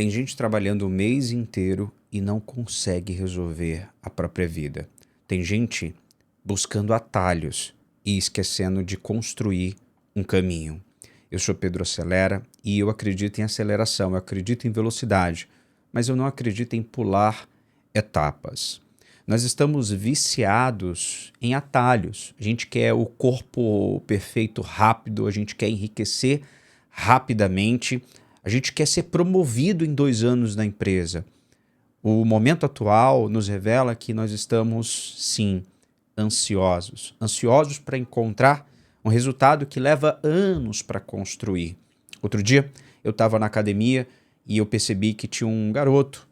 Tem gente trabalhando o mês inteiro e não consegue resolver a própria vida. Tem gente buscando atalhos e esquecendo de construir um caminho. Eu sou Pedro Acelera e eu acredito em aceleração, eu acredito em velocidade, mas eu não acredito em pular etapas. Nós estamos viciados em atalhos. A gente quer o corpo perfeito rápido, a gente quer enriquecer rapidamente, a gente quer ser promovido em 2 anos na empresa. O momento atual nos revela que nós estamos, sim, ansiosos. Ansiosos para encontrar um resultado que leva anos para construir. Outro dia, eu estava na academia e eu percebi que tinha um garoto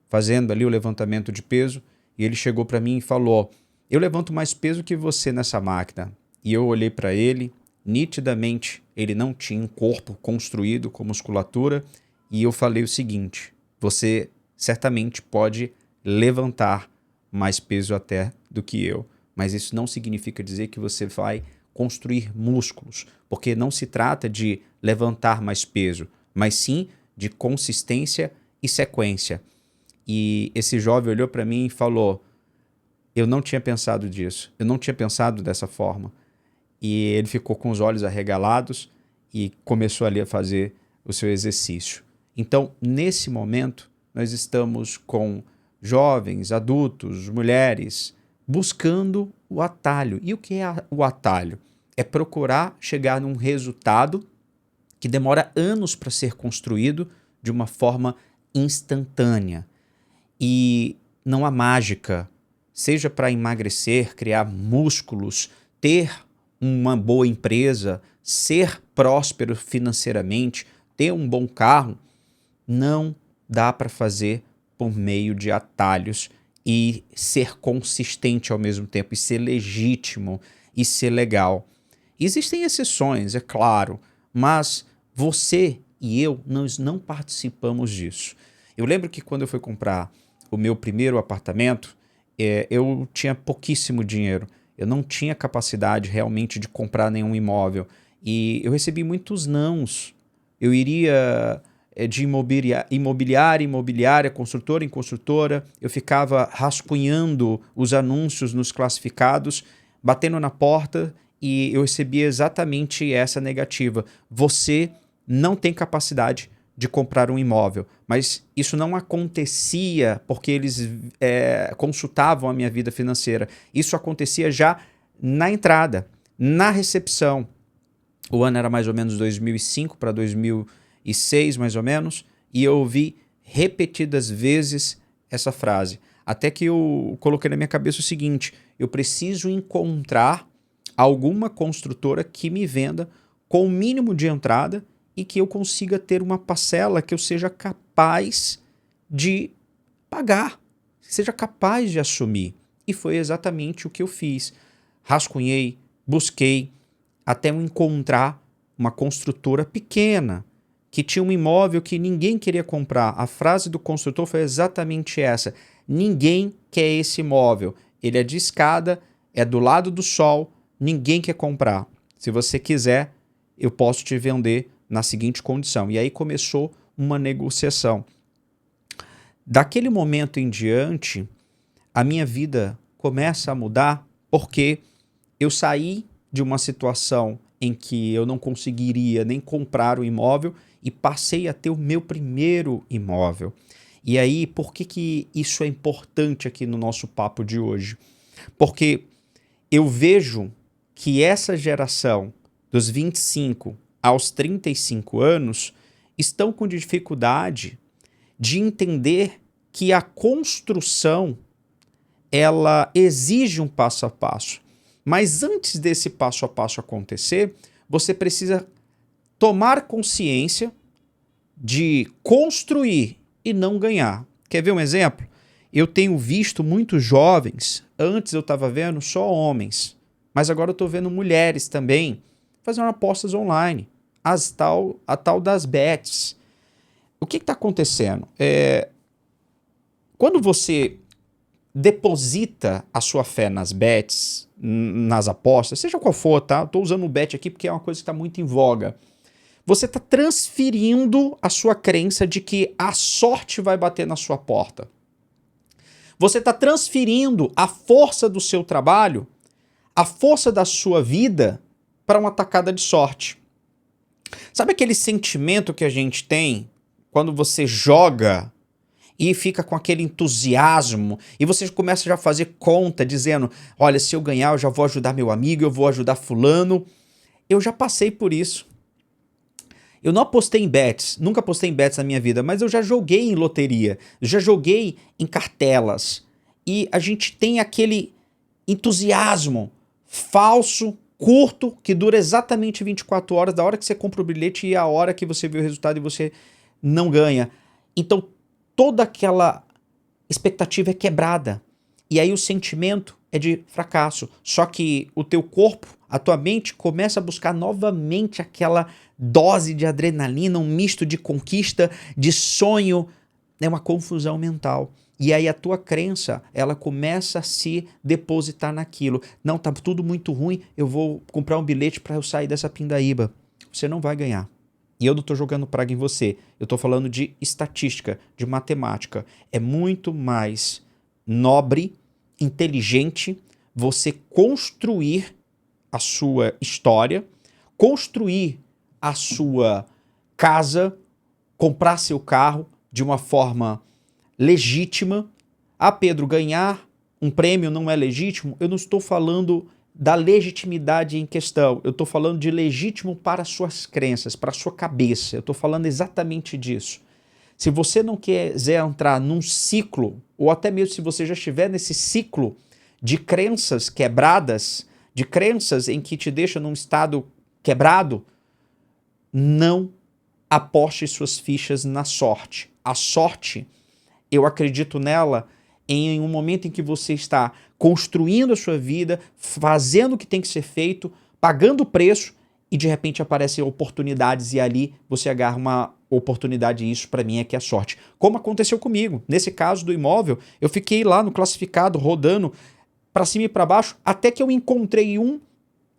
fazendo ali o levantamento de peso e ele chegou para mim e falou: eu levanto mais peso que você nessa máquina. E eu olhei para ele, nitidamente ele não tinha um corpo construído com musculatura e eu falei o seguinte: você certamente pode levantar mais peso até do que eu, mas isso não significa dizer que você vai construir músculos, porque não se trata de levantar mais peso, mas sim de consistência e sequência. E esse jovem olhou para mim e falou: eu não tinha pensado disso, eu não tinha pensado dessa forma. E ele ficou com os olhos arregalados e começou ali a fazer o seu exercício. Então, nesse momento, nós estamos com jovens, adultos, mulheres, buscando o atalho. E o que é o atalho? É procurar chegar num resultado que demora anos para ser construído de uma forma instantânea. E não há mágica, seja para emagrecer, criar músculos, ter uma boa empresa, ser próspero financeiramente, ter um bom carro, não dá para fazer por meio de atalhos e ser consistente ao mesmo tempo, e ser legítimo, e ser legal. Existem exceções, é claro, mas você e eu, nós não participamos disso. Eu lembro que quando eu fui comprar o meu primeiro apartamento, eu tinha pouquíssimo dinheiro. Eu não tinha capacidade realmente de comprar nenhum imóvel. E eu recebi muitos nãos. Eu iria de imobiliária em imobiliária, construtora em construtora. Eu ficava rascunhando os anúncios nos classificados, batendo na porta, e eu recebia exatamente essa negativa: você não tem capacidade de comprar um imóvel. Mas isso não acontecia porque eles consultavam a minha vida financeira. Isso acontecia já na entrada, na recepção. O ano era mais ou menos 2005 para 2006, mais ou menos, e eu ouvi repetidas vezes essa frase. Até que eu coloquei na minha cabeça o seguinte: eu preciso encontrar alguma construtora que me venda com o mínimo de entrada e que eu consiga ter uma parcela que eu seja capaz de pagar, seja capaz de assumir. E foi exatamente o que eu fiz. Rascunhei, busquei, até eu encontrar uma construtora pequena, que tinha um imóvel que ninguém queria comprar. A frase do construtor foi exatamente essa: ninguém quer esse imóvel, ele é de escada, é do lado do sol, ninguém quer comprar. Se você quiser, eu posso te vender na seguinte condição. E aí começou uma negociação. Daquele momento em diante, a minha vida começa a mudar, porque eu saí de uma situação em que eu não conseguiria nem comprar o imóvel e passei a ter o meu primeiro imóvel. E aí, por que isso é importante aqui no nosso papo de hoje? Porque eu vejo que essa geração dos 25 aos 35 anos estão com dificuldade de entender que a construção ela exige um passo a passo. Mas antes desse passo a passo acontecer, você precisa tomar consciência de construir e não ganhar. Quer ver um exemplo? Eu tenho visto muitos jovens, antes eu estava vendo só homens, mas agora eu estou vendo mulheres também fazendo apostas online, a tal das bets. O que está acontecendo? Quando você deposita a sua fé nas bets, nas apostas, seja qual for, tá? Estou usando o bet aqui porque é uma coisa que está muito em voga. Você está transferindo a sua crença de que a sorte vai bater na sua porta. Você está transferindo a força do seu trabalho, a força da sua vida, para uma tacada de sorte. Sabe aquele sentimento que a gente tem quando você joga e fica com aquele entusiasmo e você começa já a fazer conta dizendo, olha, se eu ganhar eu já vou ajudar meu amigo, eu vou ajudar fulano. Eu já passei por isso. Eu não apostei em bets, nunca apostei em bets na minha vida, mas eu já joguei em loteria, já joguei em cartelas. E a gente tem aquele entusiasmo falso, curto, que dura exatamente 24 horas, da hora que você compra o bilhete e a hora que você vê o resultado e você não ganha. Então toda aquela expectativa é quebrada. E aí o sentimento é de fracasso. Só que o teu corpo, a tua mente começa a buscar novamente aquela dose de adrenalina, um misto de conquista, de sonho, é uma confusão mental. E aí a tua crença, ela começa a se depositar naquilo. Não, tá tudo muito ruim, eu vou comprar um bilhete para eu sair dessa pindaíba. Você não vai ganhar. E eu não estou jogando praga em você, eu estou falando de estatística, de matemática. É muito mais nobre, inteligente você construir a sua história, construir a sua casa, comprar seu carro de uma forma legítima. Ah, Pedro, ganhar um prêmio não é legítimo? Eu não estou falando da legitimidade em questão, eu estou falando de legítimo para suas crenças, para a sua cabeça, eu estou falando exatamente disso. Se você não quiser entrar num ciclo, ou até mesmo se você já estiver nesse ciclo de crenças quebradas, de crenças em que te deixa num estado quebrado, não aposte suas fichas na sorte. A sorte, eu acredito nela em um momento em que você está construindo a sua vida, fazendo o que tem que ser feito, pagando o preço e de repente aparecem oportunidades e ali você agarra uma oportunidade e isso para mim é que é sorte. Como aconteceu comigo. Nesse caso do imóvel, eu fiquei lá no classificado rodando para cima e para baixo até que eu encontrei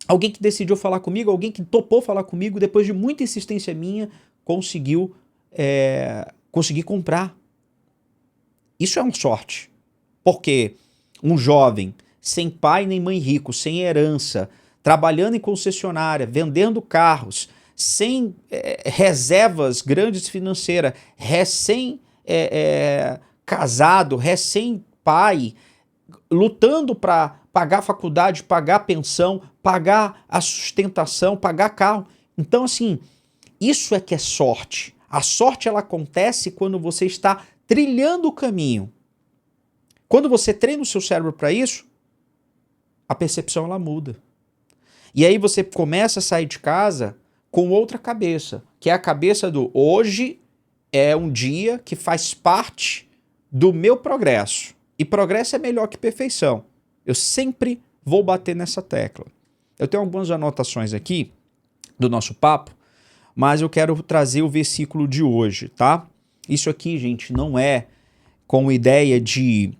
alguém que decidiu falar comigo, alguém que topou falar comigo, depois de muita insistência minha, consegui comprar. Isso é uma sorte. Porque um jovem sem pai nem mãe rico, sem herança, trabalhando em concessionária, vendendo carros, sem reservas grandes financeiras, recém-casado, recém-pai, lutando para pagar a faculdade, pagar a pensão, pagar a sustentação, pagar carro. Então, assim, isso é que é sorte. A sorte, ela acontece quando você está trilhando o caminho. Quando você treina o seu cérebro para isso, a percepção ela muda. E aí você começa a sair de casa com outra cabeça, que é a cabeça do hoje é um dia que faz parte do meu progresso. E progresso é melhor que perfeição. Eu sempre vou bater nessa tecla. Eu tenho algumas anotações aqui do nosso papo, mas eu quero trazer o versículo de hoje, tá? Isso aqui, gente, não é com ideia de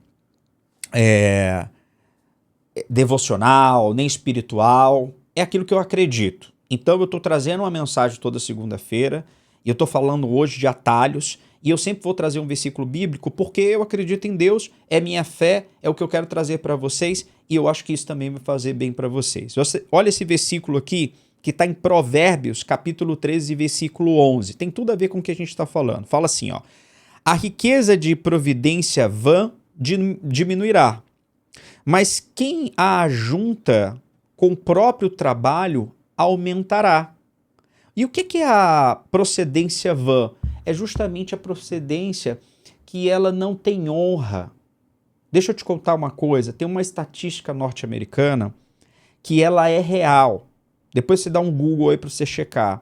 devocional, nem espiritual, é aquilo que eu acredito. Então eu estou trazendo uma mensagem toda segunda-feira, e eu estou falando hoje de atalhos, e eu sempre vou trazer um versículo bíblico, porque eu acredito em Deus, é minha fé, é o que eu quero trazer para vocês, e eu acho que isso também vai fazer bem para vocês. Olha esse versículo aqui, que está em Provérbios, capítulo 13, versículo 11. Tem tudo a ver com o que a gente está falando. Fala assim, ó. A riqueza de providência vã diminuirá, mas quem a ajunta com o próprio trabalho aumentará. E o que é a procedência vã? É justamente a procedência que ela não tem honra. Deixa eu te contar uma coisa, tem uma estatística norte-americana que ela é real. Depois você dá um Google aí para você checar.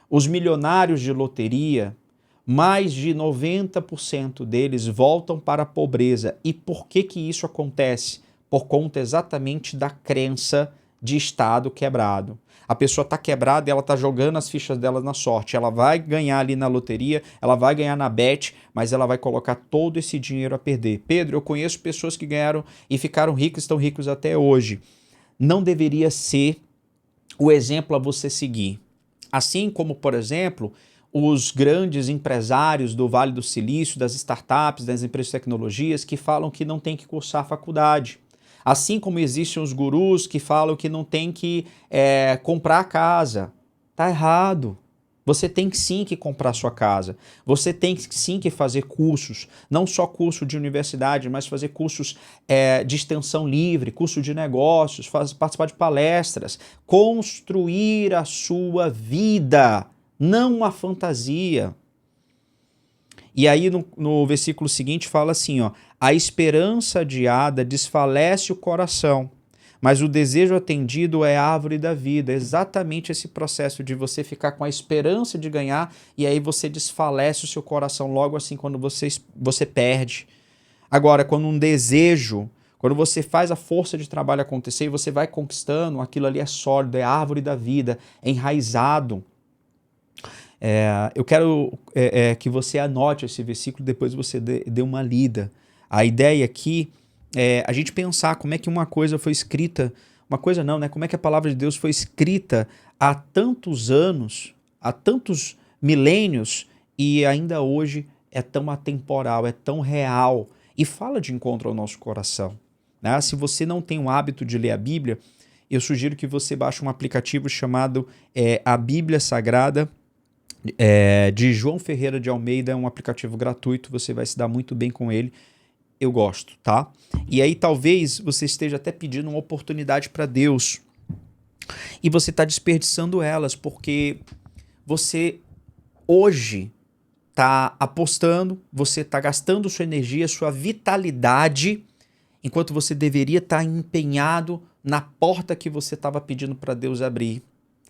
Os milionários de loteria, mais de 90% deles voltam para a pobreza. E por que isso acontece? Por conta exatamente da crença de estado quebrado. A pessoa está quebrada e ela está jogando as fichas dela na sorte. Ela vai ganhar ali na loteria, ela vai ganhar na bet, mas ela vai colocar todo esse dinheiro a perder. Pedro, eu conheço pessoas que ganharam e ficaram ricos, estão ricos até hoje. Não deveria ser o exemplo a você seguir. Assim como, por exemplo, os grandes empresários do Vale do Silício, das startups, das empresas de tecnologias, que falam que não tem que cursar faculdade. Assim como existem os gurus que falam que não tem que comprar casa. Tá errado. Você tem sim que comprar sua casa. Você tem sim que fazer cursos. Não só curso de universidade, mas fazer cursos de extensão livre, curso de negócios, participar de palestras. Construir a sua vida, não uma fantasia. E aí no versículo seguinte fala assim, ó, a esperança adiada desfalece o coração, mas o desejo atendido é a árvore da vida. É exatamente esse processo de você ficar com a esperança de ganhar e aí você desfalece o seu coração logo assim quando você perde. Agora, quando um desejo, quando você faz a força de trabalho acontecer e você vai conquistando, aquilo ali é sólido, é a árvore da vida, é enraizado. Eu quero que você anote esse versículo, depois você dê uma lida. A ideia aqui é a gente pensar como é que uma coisa foi escrita, uma coisa não, né? Como é que a palavra de Deus foi escrita há tantos anos, há tantos milênios e ainda hoje é tão atemporal, é tão real e fala de encontro ao nosso coração. Né? Se você não tem o hábito de ler a Bíblia, eu sugiro que você baixe um aplicativo chamado A Bíblia Sagrada, de João Ferreira de Almeida. É um aplicativo gratuito, você vai se dar muito bem com ele. Eu gosto, tá? E aí talvez você esteja até pedindo uma oportunidade para Deus e você está desperdiçando elas, porque você hoje está apostando, você está gastando sua energia, sua vitalidade, enquanto você deveria estar empenhado na porta que você estava pedindo para Deus abrir.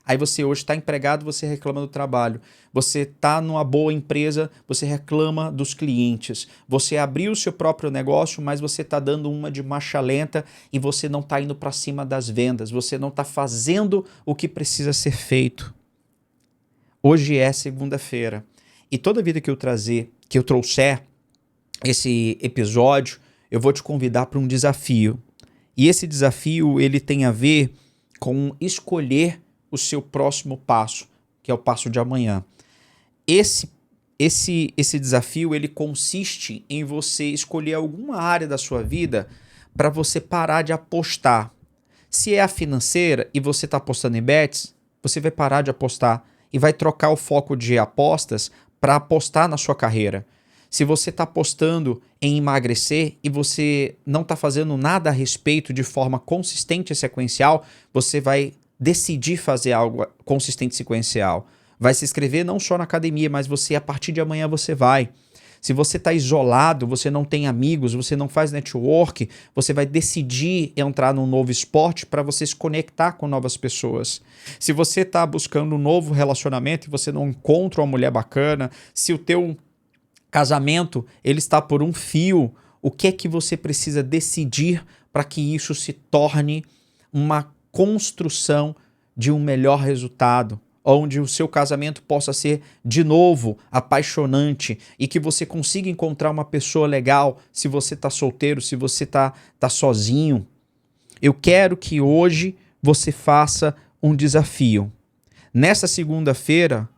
Aí você hoje está empregado, você reclama do trabalho. Você está numa boa empresa, você reclama dos clientes. Você abriu o seu próprio negócio, mas você está dando uma de marcha lenta e você não está indo para cima das vendas. Você não está fazendo o que precisa ser feito. Hoje é segunda-feira. E toda vida que eu trouxer esse episódio, eu vou te convidar para um desafio. E esse desafio, ele tem a ver com escolher o seu próximo passo, que é o passo de amanhã. Esse desafio, ele consiste em você escolher alguma área da sua vida para você parar de apostar. Se é a financeira e você está apostando em bets, você vai parar de apostar e vai trocar o foco de apostas para apostar na sua carreira. Se você está apostando em emagrecer e você não está fazendo nada a respeito de forma consistente e sequencial, você vai decidir fazer algo consistente e sequencial. Vai se inscrever não só na academia, mas você, a partir de amanhã, você vai. Se você está isolado, você não tem amigos, você não faz network, você vai decidir entrar num novo esporte para você se conectar com novas pessoas. Se você está buscando um novo relacionamento e você não encontra uma mulher bacana, se o teu casamento ele está por um fio, o que é que você precisa decidir para que isso se torne uma construção de um melhor resultado, onde o seu casamento possa ser de novo apaixonante e que você consiga encontrar uma pessoa legal se você está solteiro, se você tá sozinho. Eu quero que hoje você faça um desafio. Nessa segunda-feira,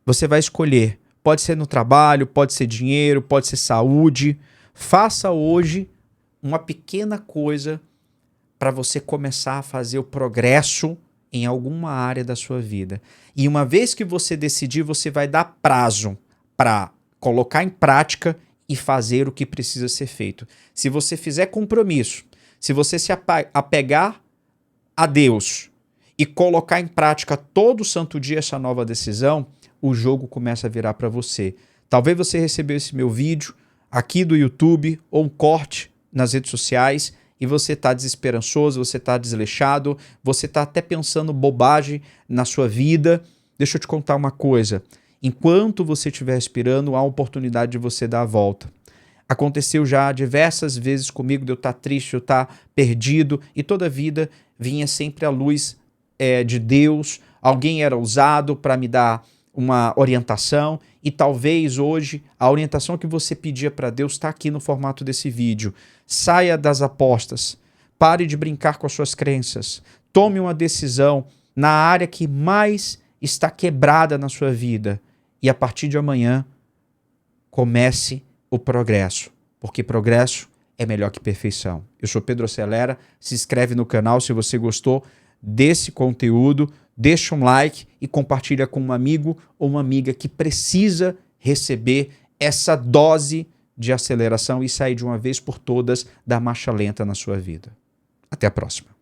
você vai escolher. Pode ser no trabalho, pode ser dinheiro, pode ser saúde. Faça hoje uma pequena coisa para você começar a fazer o progresso em alguma área da sua vida. E uma vez que você decidir, você vai dar prazo para colocar em prática e fazer o que precisa ser feito. Se você fizer compromisso, se você se apegar a Deus e colocar em prática todo santo dia essa nova decisão, o jogo começa a virar para você. Talvez você recebeu esse meu vídeo aqui do YouTube ou um corte nas redes sociais e você está desesperançoso, você está desleixado, você está até pensando bobagem na sua vida. Deixa eu te contar uma coisa. Enquanto você estiver respirando, há a oportunidade de você dar a volta. Aconteceu já diversas vezes comigo de eu estar triste, eu estar perdido, e toda a vida vinha sempre a luz de Deus. Alguém era usado para me dar uma orientação, e talvez hoje a orientação que você pedia para Deus está aqui no formato desse vídeo. Saia das apostas, pare de brincar com as suas crenças, tome uma decisão na área que mais está quebrada na sua vida e a partir de amanhã comece o progresso, porque progresso é melhor que perfeição. Eu sou Pedro Acelera, se inscreve no canal se você gostou desse conteúdo, deixa um like e compartilha com um amigo ou uma amiga que precisa receber essa dose de aceleração e sair de uma vez por todas da marcha lenta na sua vida. Até a próxima.